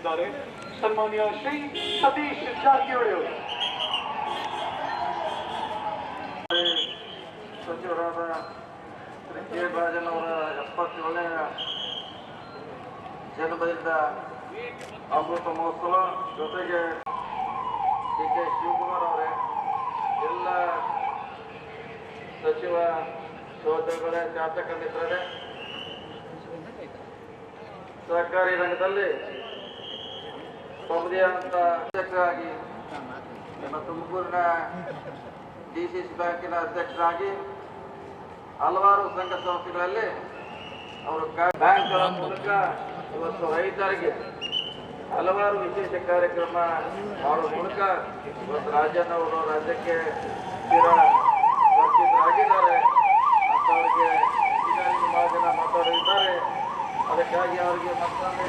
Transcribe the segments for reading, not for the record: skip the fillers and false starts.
ಆಗಮಿಸಲಿದ್ದಾರೆ ಸನ್ಮಾನ್ಯ ಶ್ರೀ ಸತೀಶ್ ಜಾರಕಿಹೊಳಿ ಅವರು. ಸಚಿವರಾದ ಶ್ರೀ ಕೆ ರಾಜನ್ ಅವರ 77ನೇ ಜನ್ಮದಿನದ ಅಮೃತ ಮಹೋತ್ಸವ, ಜೊತೆಗೆ ಡಿ ಕೆ ಶಿವಕುಮಾರ್ ಅವರೇ, ಎಲ್ಲ ಸಚಿವ ಸಹೋದರಗಳೇ, ಶಾಸಕ ಮಿತ್ರರೇ, ಸಹಕಾರಿ ರಂಗದಲ್ಲಿ ತಮ್ಮದೇ ಅಂತ ಅಧ್ಯಕ್ಷರಾಗಿ, ನಮ್ಮ ತುಮಕೂರಿನ DCC ಬ್ಯಾಂಕಿನ ಅಧ್ಯಕ್ಷರಾಗಿ ಹಲವಾರು ಸಂಘ ಸಂಸ್ಥೆಗಳಲ್ಲಿ ಅವರು ಬ್ಯಾಂಕ್ಗಳ ಮೂಲಕ ಇವತ್ತು ರೈತರಿಗೆ ಹಲವಾರು ವಿಶೇಷ ಕಾರ್ಯಕ್ರಮ ಮಾಡುವ ಮೂಲಕ ಇವತ್ತು ರಾಜನ್ ಅವರು ರಾಜ್ಯಕ್ಕೆ ಪರಿಚಿತರಾಗಿದ್ದಾರೆ ಅಂತ ಅವರಿಗೆ ಈಗಾಗಲೇ ಸುಮಾರು ಜನ ಮಾತಾಡಿದ್ದಾರೆ. ಅದಕ್ಕಾಗಿ ಅವರಿಗೆ ಮತ್ತೊಮ್ಮೆ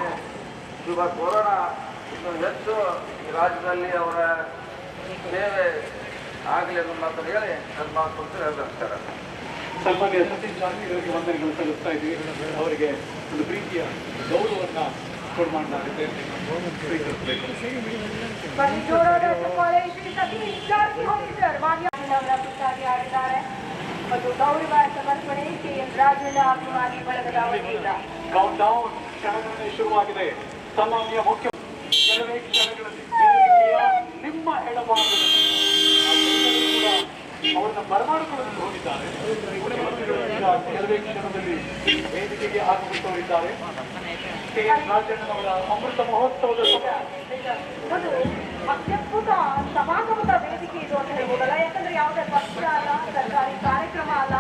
ಶುಭ ಕೋರೋಣ. ಇನ್ನು ಹೆಚ್ಚು ಈ ರಾಜ್ಯದಲ್ಲಿ ಅವರ ಸೇವೆ ಆಗಲಿ ಅನ್ನೋ ಮಾತನ್ನು ಹೇಳಿ ನನ್ನ ಮಾತು ಕೊಡ್ತಾರೆ. ನಮಸ್ಕಾರ. ಸನ್ಮಾನ್ಯ ಸತೀಶ್ ಜಾರಕಿಹೊಳಿ ವಂದನೆಗಳು ಸಲ್ಲಿಸ್ತಾ ಇದ್ದೀವಿ. ಅವರಿಗೆ ಒಂದು ಪ್ರೀತಿಯ ಗೌರವವನ್ನು ಕೊಡಮಾಡಲಾಗುತ್ತೆ. ಮತ್ತು ಗೌರವ ಸಮರ್ಪಣೆ KM ರಾಜಣ್ಣ ಅಭಿಮಾನಿ ಬಳಗದ ವತಿಯಿಂದ ಕೌಂಟ್ ಡೌನ್ ಕ್ಷಣಗಳನ್ನೇ ಶುರುವಾಗಿದೆ. ಸನ್ಮಾನ್ಯ ಮುಖ್ಯ ಕೆಲವೇ ಕ್ಷಣಗಳಲ್ಲಿ ವೇದಿಕೆಯ ನಿಮ್ಮ ಎಡಭಾಗದಲ್ಲಿ ಕೂಡ ಅವರನ್ನ ಬರಮಾಡಿಕೊಳ್ಳಲು ಹೋಗಿದ್ದಾರೆ. ಕೆಲವೇ ಕ್ಷಣದಲ್ಲಿ ವೇದಿಕೆಗೆ ಆಗಮಿಸುವವರಿದ್ದಾರೆ. KM ರಾಜಣ್ಣನವರ ಅಮೃತ ಮಹೋತ್ಸವದ ಒಂದು ಅತ್ಯದ್ಭುತ ಸಮಾಗಮದ ವೇದಿಕೆ ಇದು ಅಂತ ಹೇಳ್ಬೋದಲ್ಲ. ಯಾಕಂದ್ರೆ ಯಾವುದೇ ಪಕ್ಷ ಅಲ್ಲ, ಸರ್ಕಾರಿ ಕಾರ್ಯಕ್ರಮ ಅಲ್ಲ,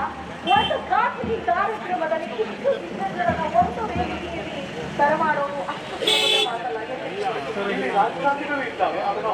ಒಂದು ಖಾಸಗಿ ಕಾರ್ಯಕ್ರಮದಲ್ಲಿ ಇಷ್ಟು ದಿಗ್ಗಜರನ್ನ ಒಂದು ವೇದಿಕೆಯಲ್ಲಿ ಬರಮಾಡೋದು ಅಷ್ಟು ಸುಲಭದ ಮಾತಲ್ಲ. ರಾಜಕಾರಣಿಗಳು ಇದ್ದಾರೆ, ಅದನ್ನು